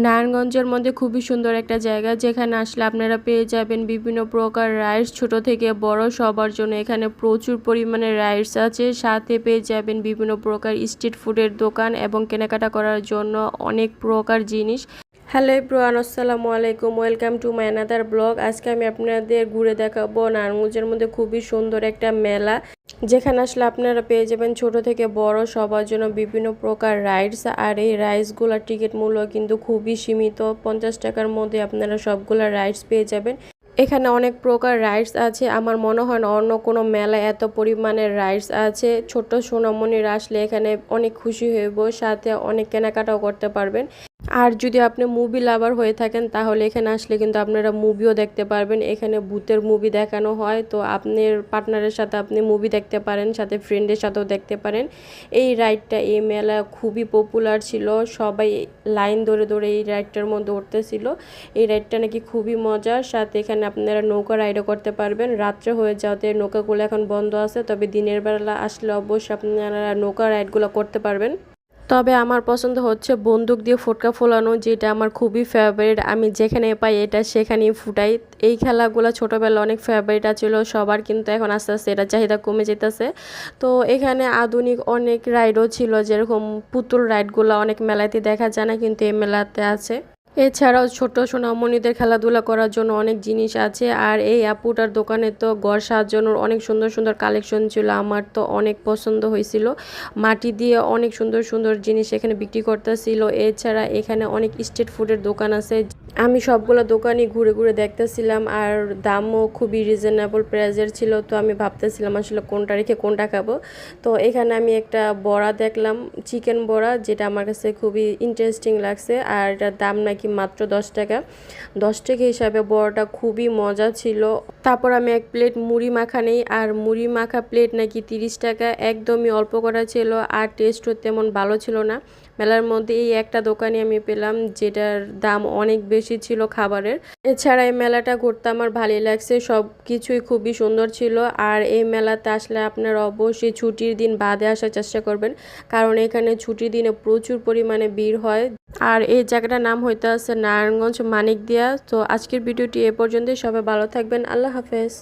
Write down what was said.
নারায়ণগঞ্জের মধ্যে খুবই সুন্দর একটা জায়গা, যেখানে আসলে আপনারা পেয়ে যাবেন বিভিন্ন প্রকার রাইডস, ছোট থেকে বড় সবার জন্য এখানে প্রচুর পরিমাণে রাইডস আছে। সাথে পেয়ে যাবেন বিভিন্ন প্রকার স্ট্রিট ফুডের দোকান এবং কেনাকাটা করার জন্য অনেক প্রকার জিনিস। হ্যালো এভরিওয়ান, আসসালামু আলাইকুম, welcome to my another blog. আজকে আমি আপনাদের ঘুরে দেখাবো নারায়ণগঞ্জের মধ্যে খুবই সুন্দর একটা মেলা, যেখানে আসলে আপনারা পেয়ে যাবেন ছোট থেকে বড় সবার জন্য বিভিন্ন প্রকার রাইডস। আর এই রাইডসগুলোর টিকিট মূল্য কিন্তু খুবই সীমিত, 50 টাকার মধ্যে আপনারা সবগুলো রাইডস পেয়ে যাবেন। এখানে অনেক প্রকার রাইডস আছে, আমার মনে হয় না অন্য কোনো মেলায় এত পরিমাণের রাইডস আছে। ছোট সোনামণিরা আসলে এখানে অনেক খুশি হইব, সাথে অনেক কেনাকাটাও করতে পারবেন। আর যদি আপনি মুভি লাভার হয়ে থাকেন তাহলে এখানে আসলে কিন্তু আপনারা মুভিও দেখতে পারবেন। এখানে ভূতের মুভি দেখানো হয়, তো আপনার পার্টনারের সাথে আপনি মুভি দেখতে পারেন, সাথে ফ্রেন্ডের সাথেও দেখতে পারেন। এই রাইডটা এই মেলা খুবই পপুলার ছিল, সবাই লাইন ধরে ধরে এই রাইডটার মধ্যে উঠতেছিল। এই রাইডটা নাকি খুবই মজার, সাথে এখানে আপনারা নৌকা রাইডও করতে পারবেন। রাত্রে হয়ে যাওয়াতে নৌকাগুলো এখন বন্ধ আছে, তবে দিনের বেলা আসলে অবশ্যই আপনারা নৌকা রাইডগুলো করতে পারবেন। তবে আমার পছন্দ হচ্ছে বন্দুক দিয়ে ফটকা ফোলানো, যেটা আমার খুবই ফেভারিট। আমি যেখানে পাই এটা সেখানেই ফুটাই। এই খেলাগুলো ছোটোবেলা অনেক ফেভারিট ছিল সবার, কিন্তু এখন আস্তে আস্তে এটা চাহিদা কমে যেতেছে। তো এখানে আধুনিক অনেক রাইডও ছিল, যেরকম পুতুল রাইডগুলো অনেক মেলাতে দেখা যায় না, কিন্তু এই মেলাতে আছে। এছাড়াও ছোট সোনামণিদের খেলাধুলা করার জন্য অনেক জিনিস আছে। আর এই আপুটার দোকানে তো ঘর সাজানোর অনেক সুন্দর সুন্দর কালেকশন ছিল, আমার তো অনেক পছন্দ হয়েছিল। মাটি দিয়ে অনেক সুন্দর সুন্দর জিনিস এখানে বিক্রি করতেছিল। এছাড়া এখানে অনেক স্ট্রিট ফুডের দোকান আছে, আমি সবগুলো দোকানই ঘুরে ঘুরে দেখতেছিলাম। আর দামও খুবই রিজনেবল প্রাইজের ছিল, তো আমি ভাবতেছিলাম আসলে কোনটা রেখে কোনটা খাবো। তো এখানে আমি একটা বড়া দেখলাম, চিকেন বড়া, যেটা আমার কাছে খুবই ইন্টারেস্টিং লাগছে। আর এটার দাম নাকি মাত্র 10 টাকা। 10 টাকা হিসাবে বড়াটা খুবই মজা ছিল। তারপর আমি এক প্লেট মুড়ি মাখা নেই, আর মুড়ি মাখা প্লেট নাকি 30 টাকা, একদমই অল্প করা ছিল, আর টেস্টও তেমন ভালো ছিল না। মেলার মধ্যে এই একটা দোকানে আমি পেলাম যেটার দাম অনেক বেশি ছিল খাবারের। এছাড়া এই মেলাটা ঘুরতে আমার ভালোই লাগছে, সব কিছুই খুবই সুন্দর ছিল। আর এই মেলাতে আসলে আপনারা অবশ্যই ছুটির দিন বাদে আসার চেষ্টা করবেন, কারণ এখানে ছুটির দিনে প্রচুর পরিমাণে ভিড় হয়। আর এই জায়গাটার নাম হইতে আছে নারায়ণগঞ্জ মানিকদিয়া। তো আজকের ভিডিওটি এ পর্যন্তই, সবাই ভালো থাকবেন, আল্লাহ হাফেজ।